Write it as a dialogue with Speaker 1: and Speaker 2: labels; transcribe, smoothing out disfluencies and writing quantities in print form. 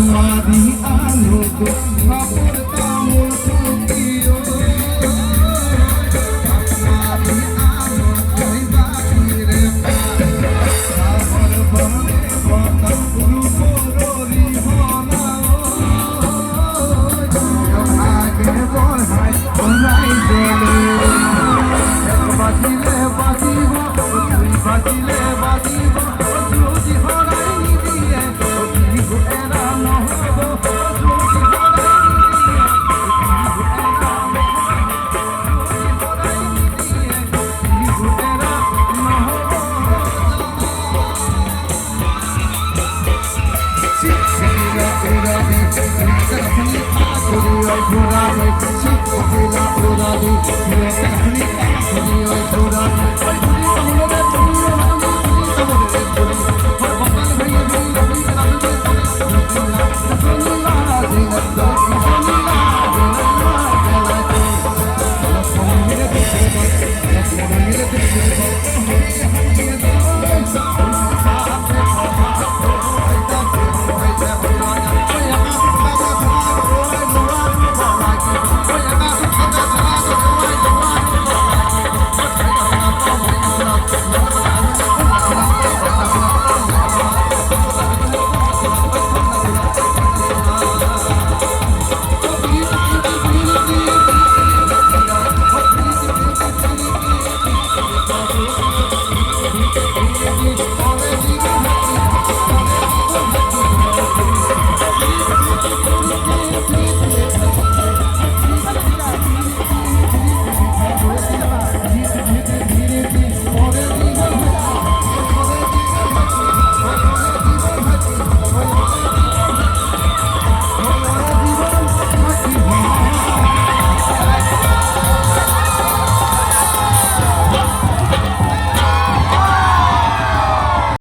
Speaker 1: মারি আলো খবর তামুল ফুকিও মারি আলো কই বাকিরে খবর বনে বতা রূপরি হনা আগে বহাই বনাই দেলে বাজিলে বাজিব তুই বাজিলে বাজিব যদি হরাই নিদিয়ে এরা নহব যদি হরাই নিদিয়ে এরা হরাই নিদিয়ে এরা নহব শিক্ষিলা উড়াবি তখনি আকুরি ওই ঘোরাবে শিক্ষিলা উড়াবি তখনি আকুরি ওই ঘোরাবে